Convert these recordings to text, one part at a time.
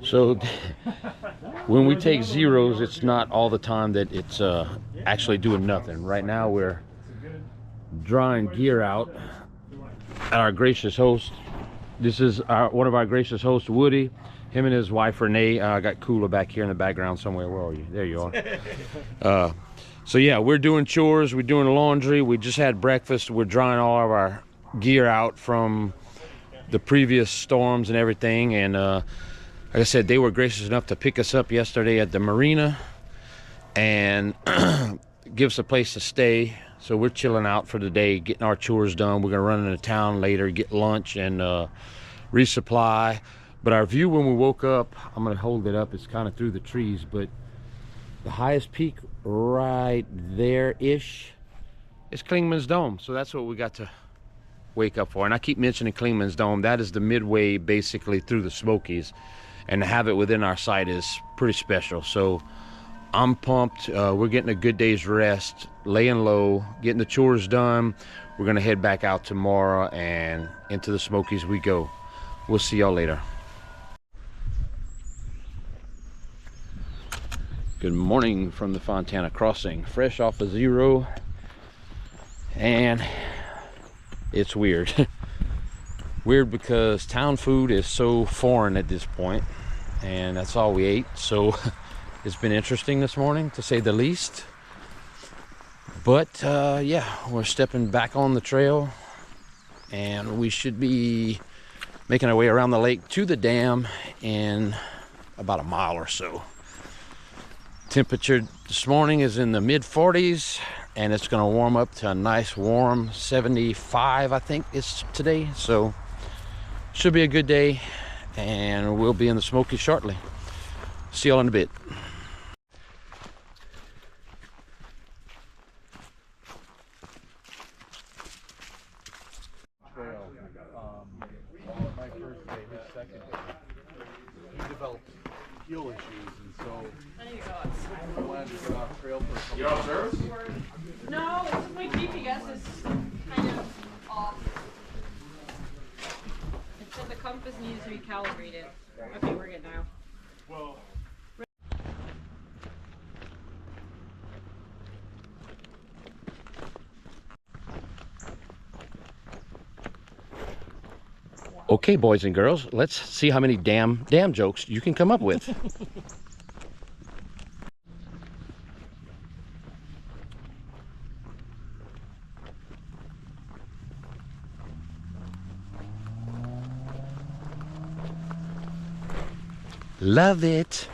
So when we take zeros, it's not all the time that it's actually doing nothing. Right now we're drying gear out at our gracious host. This is one of our gracious hosts, Woody. Him and his wife Renee. I got Kula back here in the background somewhere. Where are you? There you are. So yeah, we're doing chores, we're doing laundry, we just had breakfast, we're drying all of our gear out from the previous storms and everything. And like I said, they were gracious enough to pick us up yesterday at the marina and give us a place to stay. So we're chilling out for the day, getting our chores done. We're gonna run into town later, get lunch and resupply. But our view when we woke up, I'm gonna hold it up, it's kind of through the trees, but the highest peak right there-ish is Klingman's Dome. So that's what we got to wake up for. And I keep mentioning Klingman's Dome. That is the midway basically through the Smokies. And to have it within our sight is pretty special. So I'm pumped. We're getting a good day's rest, laying low, getting the chores done. We're gonna head back out tomorrow and into the Smokies we go. We'll see y'all later. Good morning from the Fontana Crossing, fresh off of zero, and it's weird. Weird because town food is so foreign at this point, and that's all we ate. So it's been interesting this morning, to say the least. But yeah, we're stepping back on the trail, and we should be making our way around the lake to the dam in about a mile or so. Temperature this morning is in the mid 40s, and it's going to warm up to a nice warm 75, I think it's today. So should be a good day, and we'll be in the Smokies shortly. See y'all in a bit. My first day, his second day, he developed heel issues, and so I wanted to get off trail for a couple. You're off service? No, it's just my GPS is kind of off. It said the compass needs to be calibrated. Okay, we're good now. Well. Okay, boys and girls, let's see how many damn jokes you can come up with. Love it.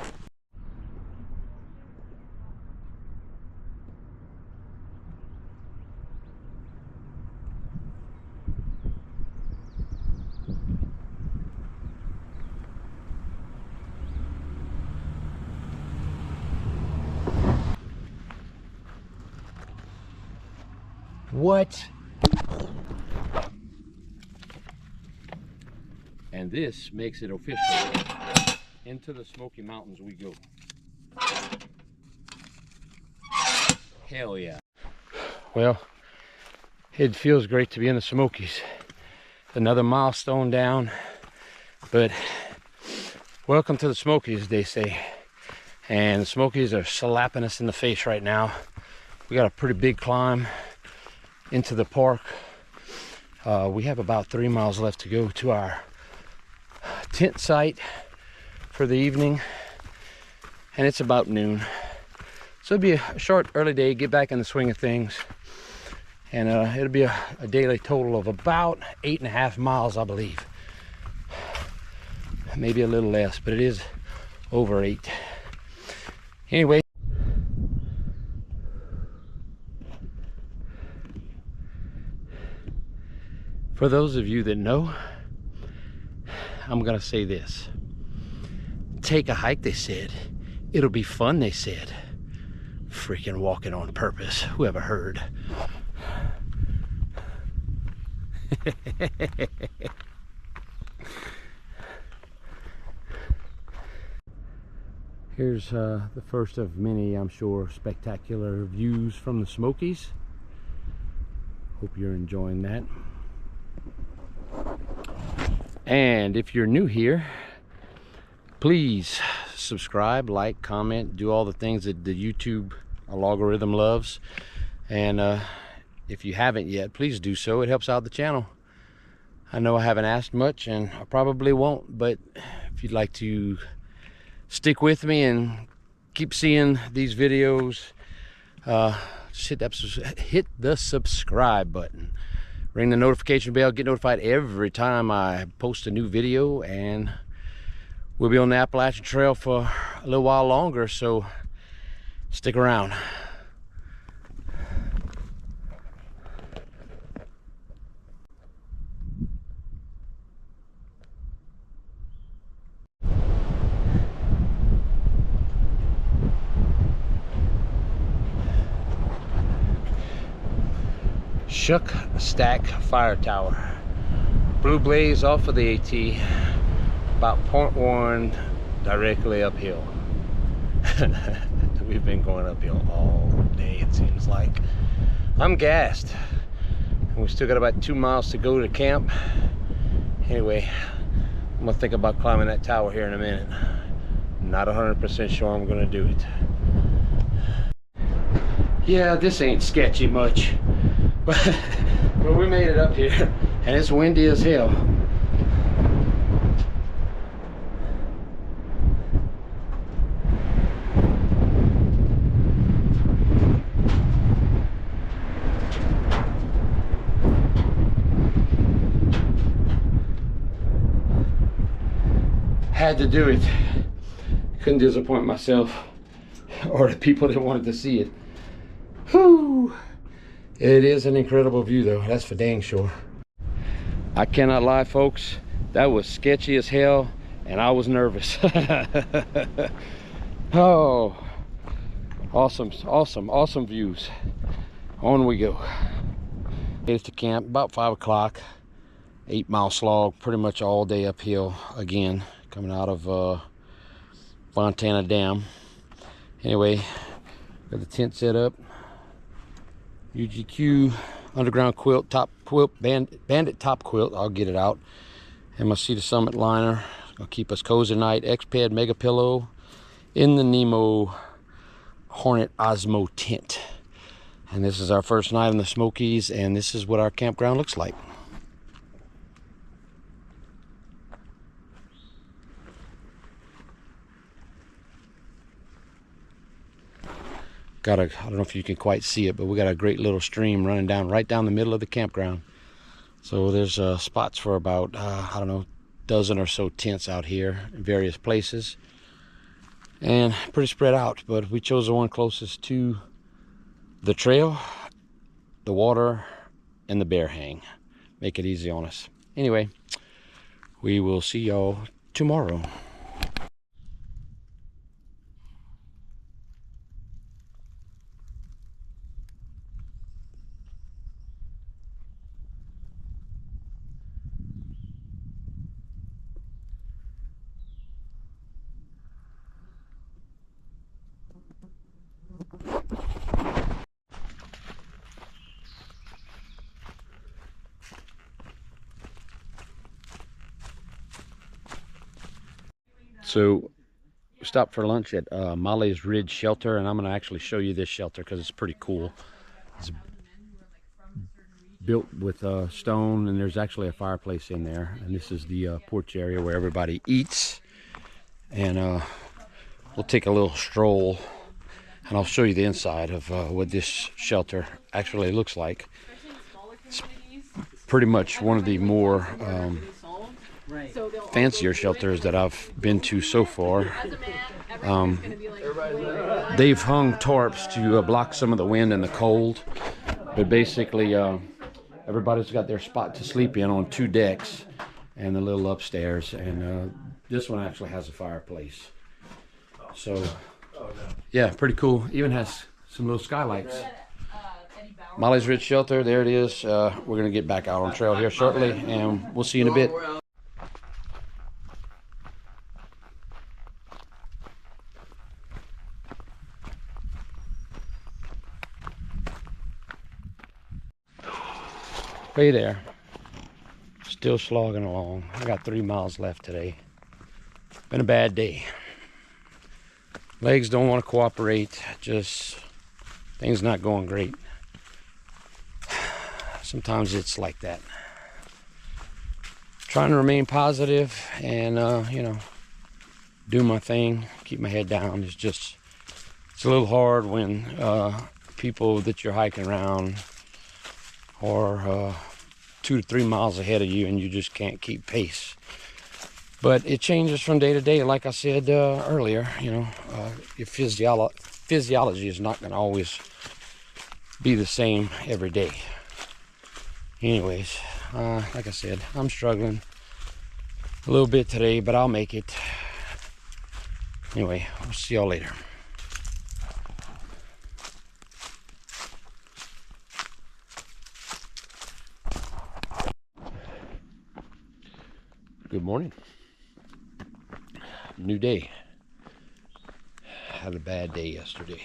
What? And this makes it official. Into the Smoky Mountains we go. Hell yeah. Well, it feels great to be in the Smokies. Another milestone down, but welcome to the Smokies, they say. And the Smokies are slapping us in the face right now. We got a pretty big climb into the park. We have about 3 miles left to go to our tent site for the evening, and it's about noon. So it'll be a short early day, get back in the swing of things, and it'll be a daily total of about 8.5 miles, I believe. Maybe a little less, but it is over 8. Anyway, for those of you that know, I'm gonna say this. Take a hike, they said. It'll be fun, they said. Freaking walking on purpose. Who ever heard? Here's the first of many, I'm sure, spectacular views from the Smokies. Hope you're enjoying that. And if you're new here, Please subscribe, like, comment, do all the things that the YouTube algorithm loves. And if you haven't yet, please do so. It helps out the channel. I know I haven't asked much, and I probably won't, but if you'd like to stick with me and keep seeing these videos, just hit the subscribe button. Ring the notification bell, get notified every time I post a new video, and we'll be on the Appalachian Trail for a little while longer, so stick around. Shook Stack Fire Tower. Blue blaze off of the AT, about 0.1 directly uphill. We've been going uphill all day, it seems like. I'm gassed. And we still got about 2 miles to go to camp. Anyway, I'm gonna think about climbing that tower here in a minute. Not 100% sure I'm gonna do it. Yeah, this ain't sketchy much. But we made it up here, and it's windy as hell. Had to do it. Couldn't disappoint myself or the people that wanted to see it. Whew. It is an incredible view though, that's for dang sure. I cannot lie, folks, that was sketchy as hell, and I was nervous. Oh, awesome views. On we go. It's to camp about 5 o'clock. 8-mile slog, pretty much all day uphill again, coming out of Fontana Dam. Anyway, got the tent set up. UGQ underground quilt, top quilt, bandit top quilt. I'll get it out. And my Cedar Summit liner. Gonna keep us cozy tonight. X-Pad mega pillow in the Nemo Hornet Osmo tent. And this is our first night in the Smokies, and this is what our campground looks like. I don't know if you can quite see it, but we got a great little stream running down right down the middle of the campground. So there's spots for about I don't know, dozen or so tents out here in various places, and pretty spread out, but we chose the one closest to the trail, the water, and the bear hang. Make it easy on us. Anyway, we will see y'all tomorrow. So we stopped for lunch at Molly's Ridge Shelter, and I'm going to actually show you this shelter because it's pretty cool. It's built with stone, and there's actually a fireplace in there, and this is the porch area where everybody eats. And we'll take a little stroll, and I'll show you the inside of what this shelter actually looks like. It's pretty much one of the more fancier shelters that I've been to so far. They've hung tarps to block some of the wind and the cold, but basically everybody's got their spot to sleep in on 2 decks and the little upstairs, and this one actually has a fireplace. So yeah, pretty cool. Even has some little skylights. Molly's Ridge Shelter, there it is. We're gonna get back out on trail here shortly, and we'll see you in a bit. Hey there, still slogging along. I got 3 miles left today. Been a bad day. Legs don't want to cooperate. Just things not going great. Sometimes it's like that. Trying to remain positive and you know, do my thing, keep my head down. It's a little hard when people that you're hiking around are 2 to 3 miles ahead of you and you just can't keep pace. But it changes from day to day. Like I said earlier, you know, your physiology is not going to always be the same every day. Anyways, like I said, I'm struggling a little bit today, but I'll make it. Anyway, we'll see y'all later. Good morning. New day. Had a bad day yesterday.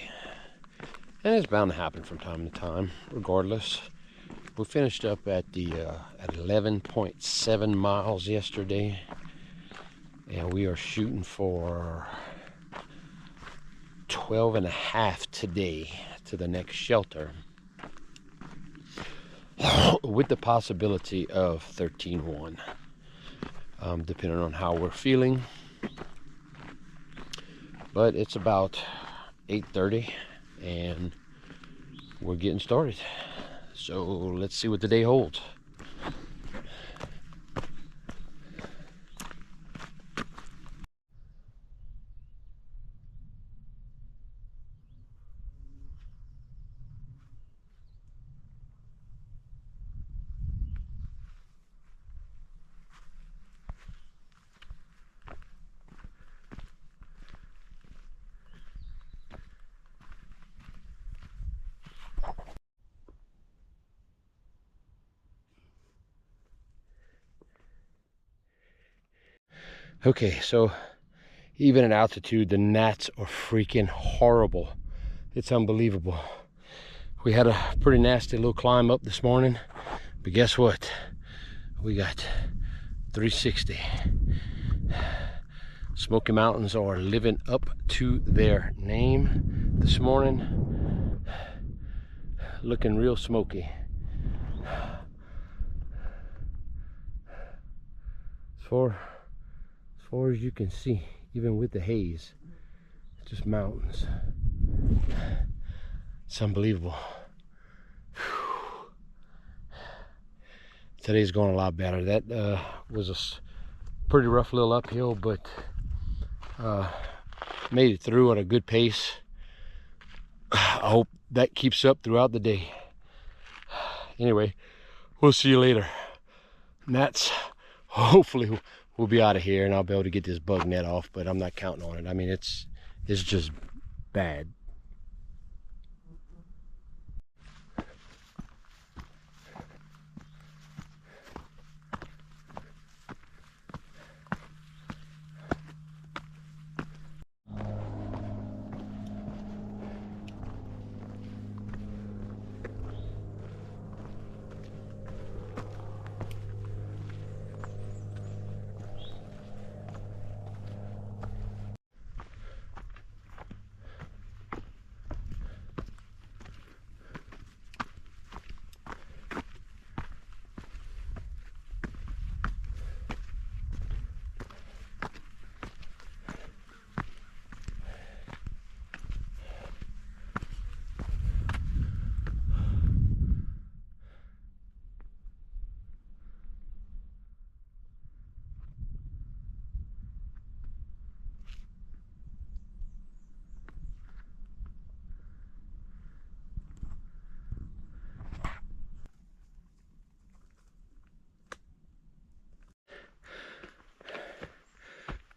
And it's bound to happen from time to time, regardless. We finished up at 11.7 miles yesterday. And we are shooting for 12.5 today to the next shelter. With the possibility of 13.1. Depending on how we're feeling. But it's about 8:30 and we're getting started. So let's see what the day holds. Okay, so even at altitude, the gnats are freaking horrible. It's unbelievable. We had a pretty nasty little climb up this morning, but guess what? We got 360. Smoky Mountains are living up to their name this morning. Looking real smoky. As far as you can see, even with the haze, it's just mountains. It's unbelievable. Today's going a lot better. That was a pretty rough little uphill, but made it through at a good pace. I hope that keeps up throughout the day. Anyway, we'll see you later. Gnats, hopefully we'll be out of here and I'll be able to get this bug net off, but I'm not counting on it. I mean, it's just bad.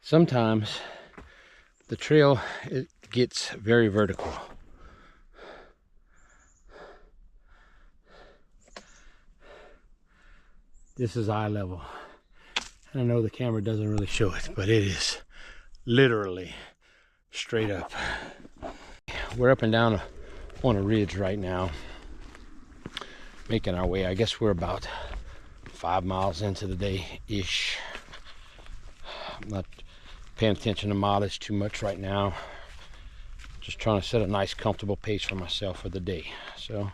Sometimes the trail, it gets very vertical. This is eye level. I know the camera doesn't really show it, but it is literally straight up. We're up and down on a ridge right now, making our way. I guess we're about 5 miles into the day-ish. I'm not paying attention to mileage too much right now. Just trying to set a nice comfortable pace for myself for the day. So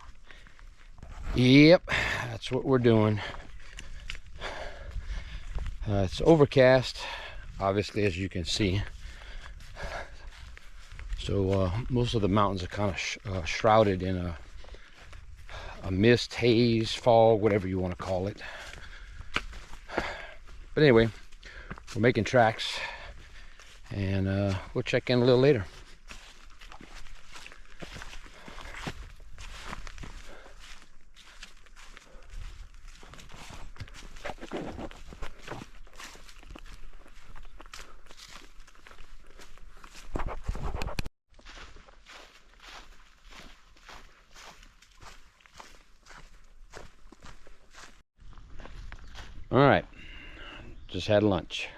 yep, that's what we're doing. It's overcast, obviously, as you can see. So most of the mountains are kind of shrouded in a mist, haze, fog, whatever you want to call it. But anyway, we're making tracks, and we'll check in a little later. All right, just had lunch.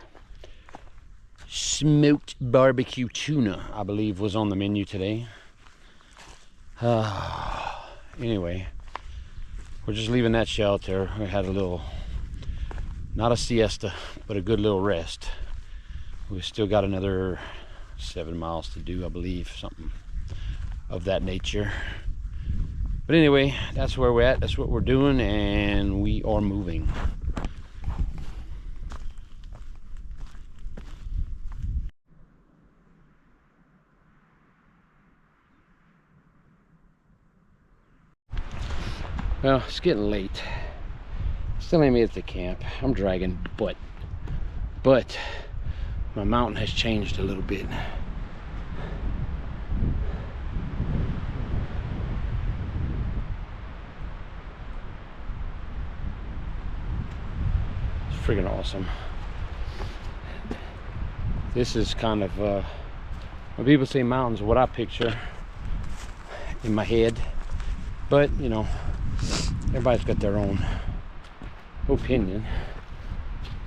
Smoked barbecue tuna, I believe, was on the menu today. Anyway, we're just leaving that shelter. We had a little, not a siesta, but a good little rest. We've still got another 7 miles to do, I believe, something of that nature. But anyway, that's where we're at, that's what we're doing, and we are moving. Well, it's getting late. Still ain't made it to camp. I'm dragging, but my mountain has changed a little bit. It's freaking awesome. This is kind of when people say mountains, what I picture in my head, but you know, everybody's got their own opinion.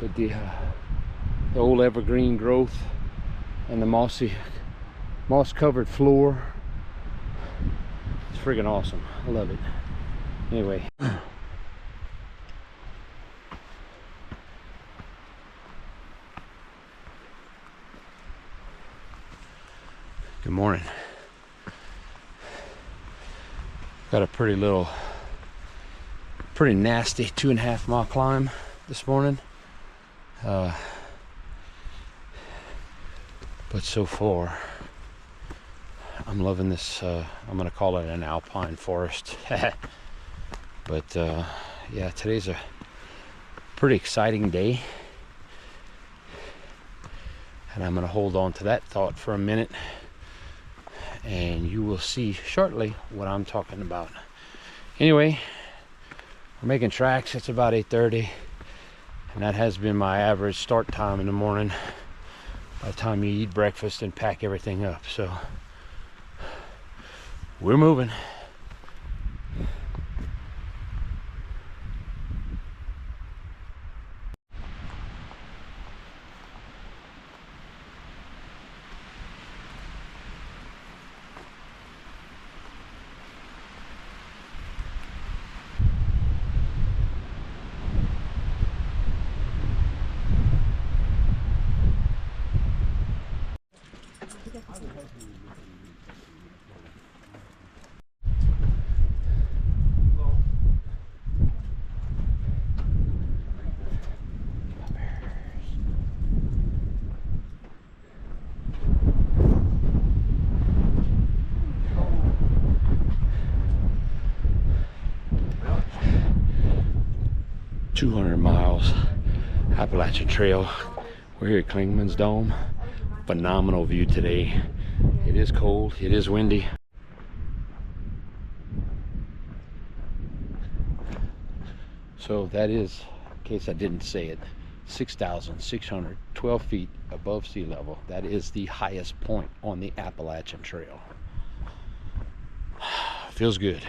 But the old evergreen growth and the moss covered floor, it's freaking awesome. I love it. Anyway, good morning. Got a pretty nasty 2.5 mile climb this morning, but so far I'm loving this. I'm gonna call it an alpine forest. But yeah, today's a pretty exciting day, and I'm gonna hold on to that thought for a minute, and you will see shortly what I'm talking about. Anyway, we're making tracks. It's about 8:30, and that has been my average start time in the morning by the time you eat breakfast and pack everything up. So we're moving. $200 miles Appalachian Trail. We're here at Klingman's Dome. Phenomenal view today. It is cold, it is windy. So that is, in case I didn't say it, 6,612 feet above sea level. That is the highest point on the Appalachian Trail. Feels good.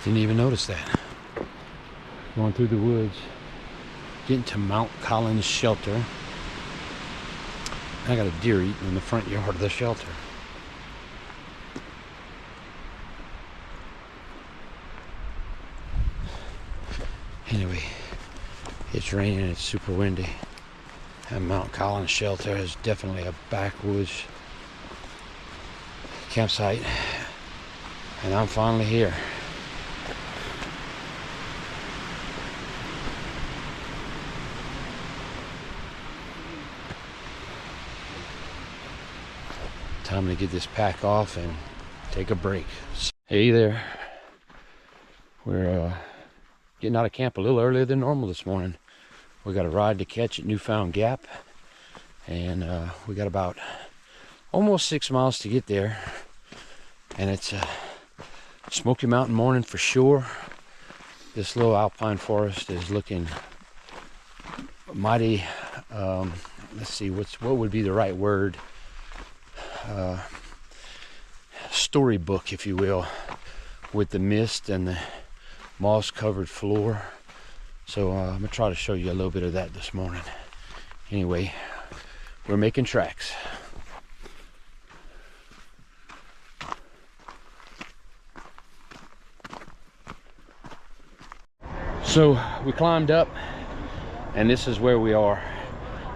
Didn't even notice that. Going through the woods, getting to Mount Collins Shelter. I got a deer eating in the front yard of the shelter. Anyway, it's raining, it's super windy. And Mount Collins Shelter is definitely a backwoods campsite. And I'm finally here. Time to get this pack off and take a break. Hey there. We're getting out of camp a little earlier than normal this morning. We got a ride to catch at Newfound Gap, and we got about almost 6 miles to get there. And it's a Smoky Mountain morning for sure. This little alpine forest is looking mighty. Let's see, what would be the right word? Storybook, if you will, with the mist and the moss covered floor. So I'm gonna try to show you a little bit of that this morning. Anyway, we're making tracks. So we climbed up, and this is where we are.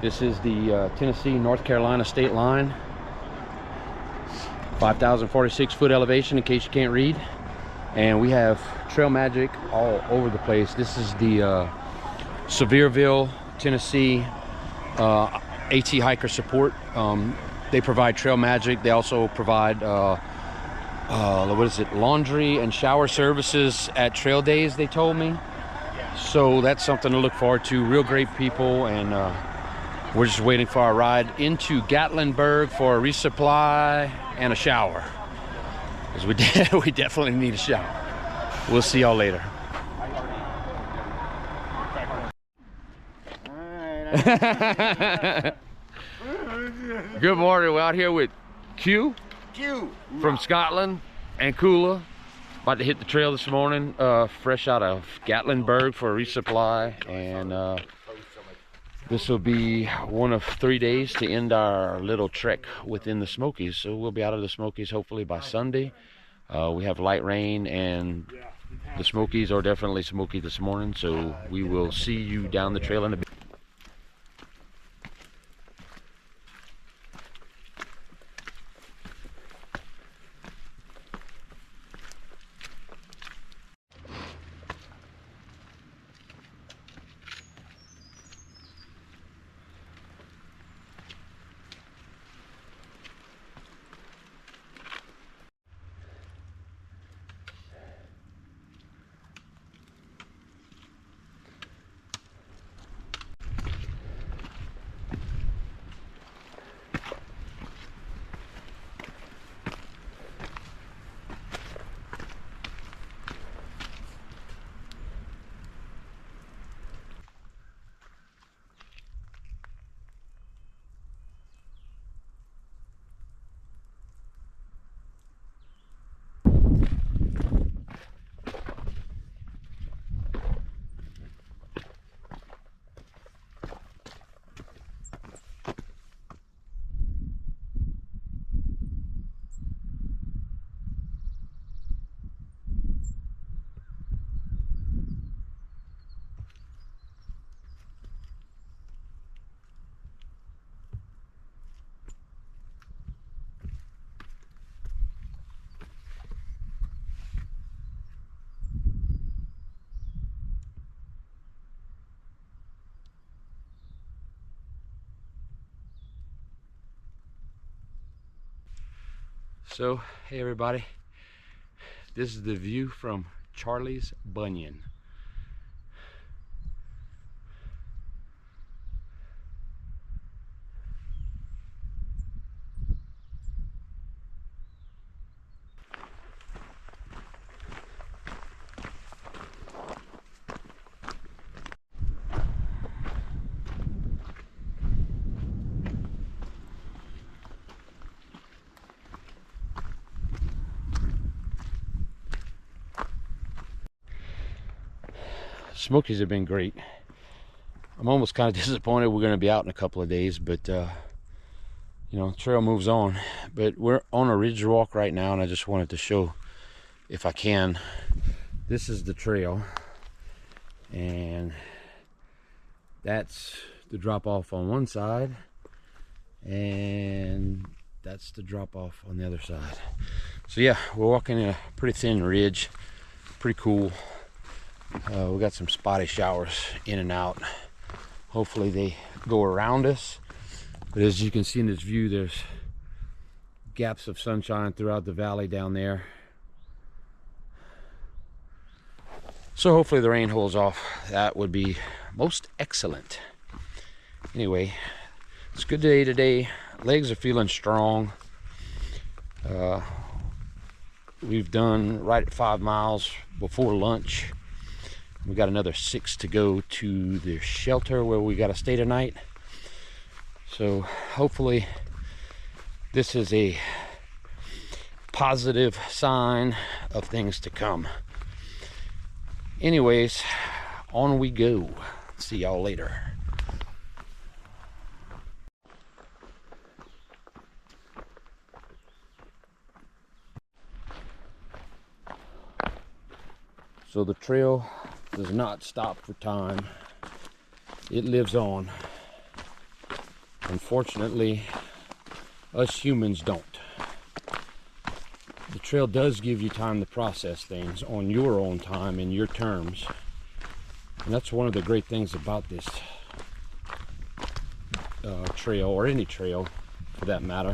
This is the Tennessee-North Carolina state line. 5,046 foot elevation, in case you can't read. And we have trail magic all over the place. This is the Sevierville, Tennessee AT hiker support. They provide trail magic. They also provide what is it, laundry and shower services at trail days, they told me. So that's something to look forward to. Real great people, and we're just waiting for our ride into Gatlinburg for a resupply and a shower, because we definitely need a shower. We'll see y'all later. Good morning. We're out here with Q from Scotland and Kula. About to hit the trail this morning, fresh out of Gatlinburg for a resupply, and this will be one of 3 days to end our little trek within the Smokies. So we'll be out of the Smokies hopefully by Sunday. We have light rain, and the Smokies are definitely smoky this morning, so we will see you down the trail in a bit. So, hey everybody, this is the view from Charlie's Bunyan. Smokies have been great. I'm almost kind of disappointed we're going to be out in a couple of days, but you know, trail moves on. But we're on a ridge walk right now, and I just wanted to show, if I can, this is the trail, and that's the drop off on one side, and that's the drop off on the other side. So yeah, we're walking in a pretty thin ridge, pretty cool. We got some spotty showers in and out. Hopefully they go around us, but as you can see in this view, there's gaps of sunshine throughout the valley down there. So hopefully the rain holds off. That would be most excellent. Anyway, it's a good day today. Legs are feeling strong. We've done right at 5 miles before lunch. We got another 6 to go to the shelter where we got to stay tonight. So hopefully this is a positive sign of things to come. Anyways, on we go. See y'all later. So the trail does not stop for time. It lives on. Unfortunately, us humans don't. The trail does give you time to process things on your own time and your terms. And that's one of the great things about this trail, or any trail for that matter.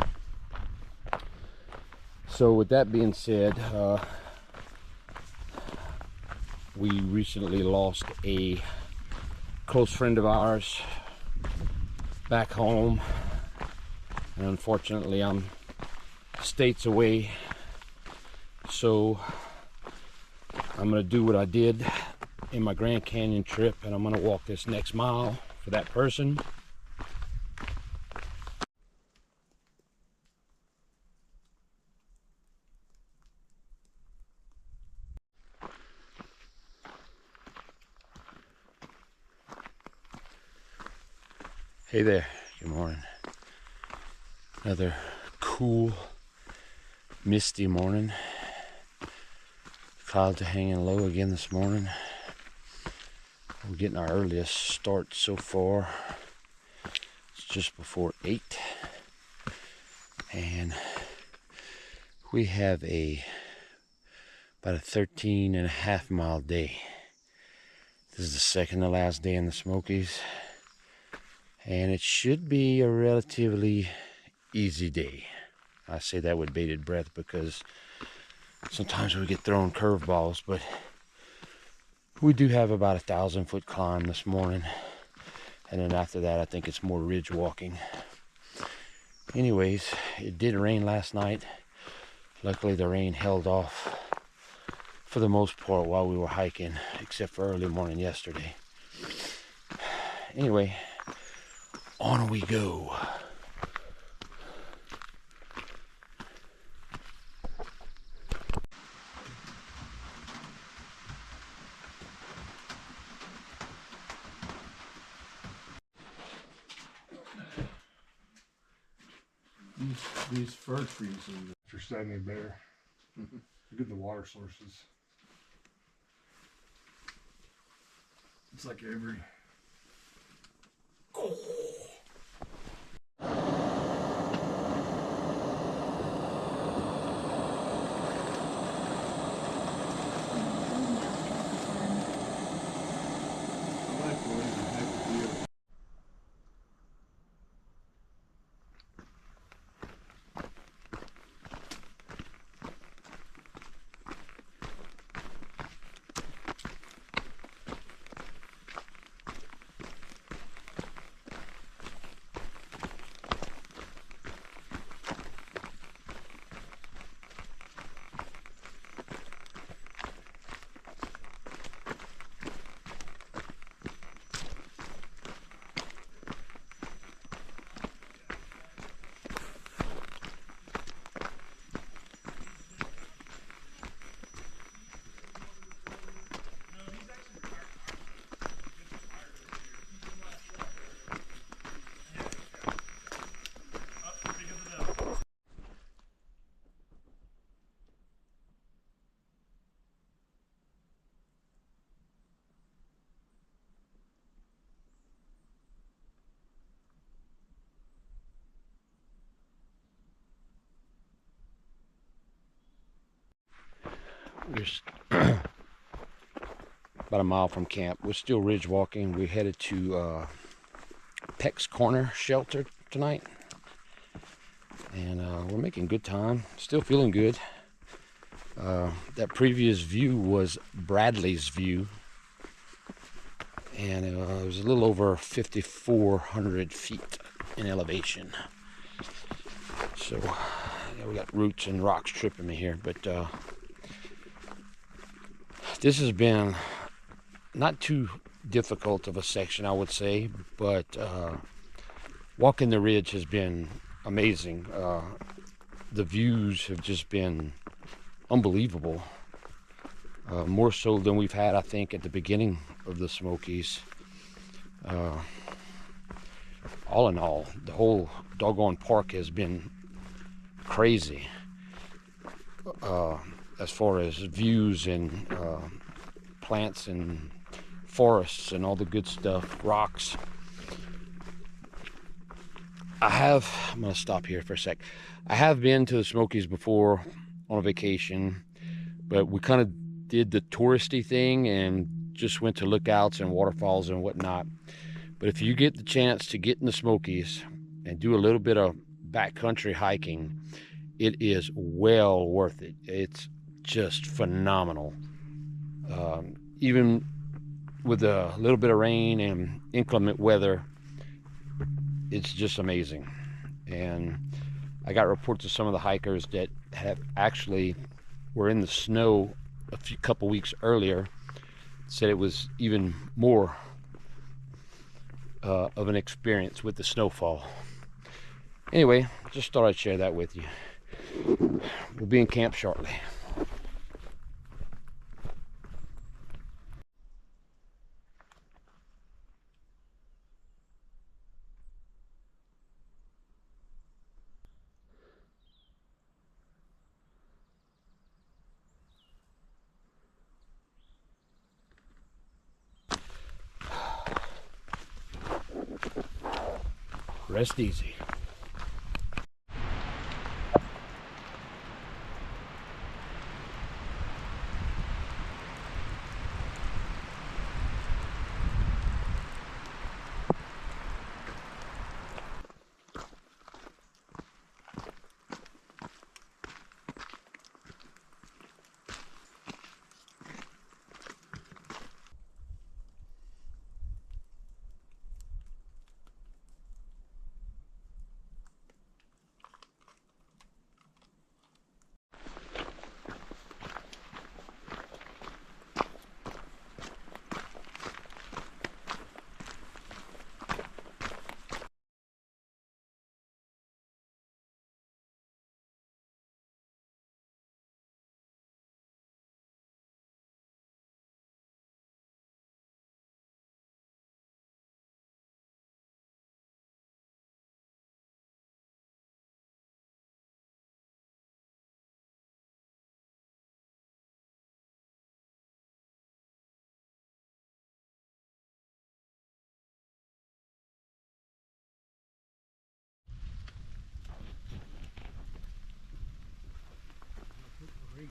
So with that being said, we recently lost a close friend of ours back home, and unfortunately I'm states away, so I'm gonna do what I did in my Grand Canyon trip, and I'm gonna walk this next mile for that person. Hey there, good morning. Another cool, misty morning. Clouds are hanging low again this morning. We're getting our earliest start so far. It's just before 8. And we have about a 13.5 mile day. This is the second to last day in the Smokies. And it should be a relatively easy day. I say that with bated breath because sometimes we get thrown curveballs, but we do have about 1,000-foot climb this morning. And then after that, I think it's more ridge walking. Anyways, it did rain last night. Luckily, the rain held off for the most part while we were hiking, except for early morning yesterday. Anyway, on we go. These fir trees are standing bare. Look at the water sources. It's like every... We're about a mile from camp. We're still ridge walking. We're headed to Peck's Corner Shelter tonight, and we're making good time. Still feeling good. That previous view was Bradley's view, and it was a little over 5,400 feet in elevation. So yeah, we got roots and rocks tripping me here, but this has been not too difficult of a section, I would say, but walking the ridge has been amazing. The views have just been unbelievable, more so than we've had, I think, at the beginning of the Smokies. All in all, the whole doggone park has been crazy as far as views and plants and forests and all the good stuff, rocks. I'm gonna stop here for a sec. I have been to the Smokies before on a vacation, but we kind of did the touristy thing and just went to lookouts and waterfalls and whatnot. But if you get the chance to get in the Smokies and do a little bit of backcountry hiking, it is well worth it. It's just phenomenal. Even with a little bit of rain and inclement weather, it's just amazing. And I got reports of some of the hikers that were in the snow a couple weeks earlier, said it was even more of an experience with the snowfall. Anyway, just thought I'd share that with you. We'll be in camp shortly. Rest easy.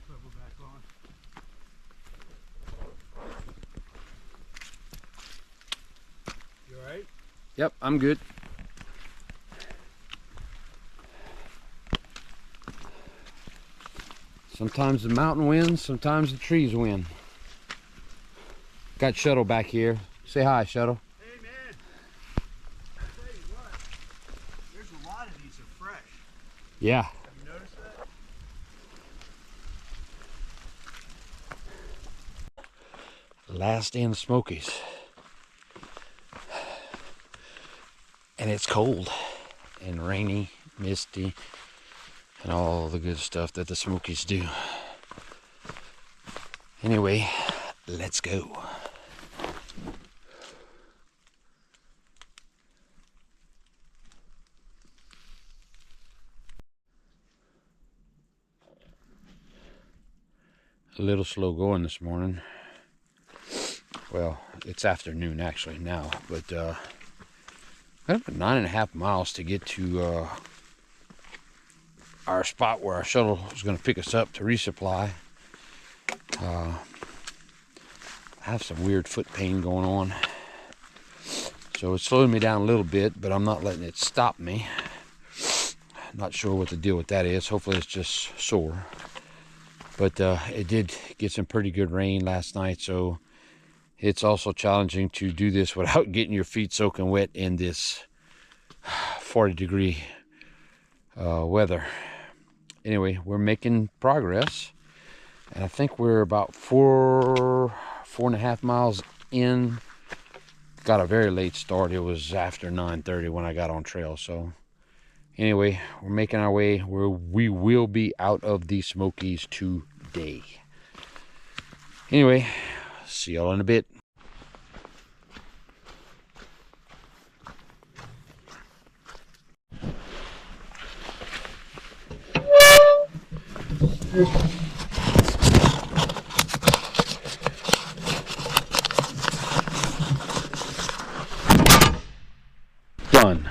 Cover back on. You alright? Yep, I'm good. Sometimes the mountain wins, sometimes the trees win. Got Shuttle back here. Say hi, Shuttle. Hey man, I'll tell you what, there's a lot of these are fresh. Yeah. Have you noticed that? Last day in the Smokies. And it's cold and rainy, misty, and all the good stuff that the Smokies do. Anyway, let's go. A little slow going this morning. Well, it's afternoon actually now, but got about 9.5 miles to get to our spot where our shuttle is going to pick us up to resupply. I have some weird foot pain going on, so it's slowing me down a little bit, but I'm not letting it stop me. Not sure what the deal with that is. Hopefully it's just sore. But it did get some pretty good rain last night, so it's also challenging to do this without getting your feet soaking wet in this 40-degree weather. Anyway, we're making progress, and I think we're about 4.5 miles in. Got a very late start. It was after 9:30 when I got on trail. So anyway, we're making our way where we will be out of the Smokies today. Anyway, see y'all in a bit. Done.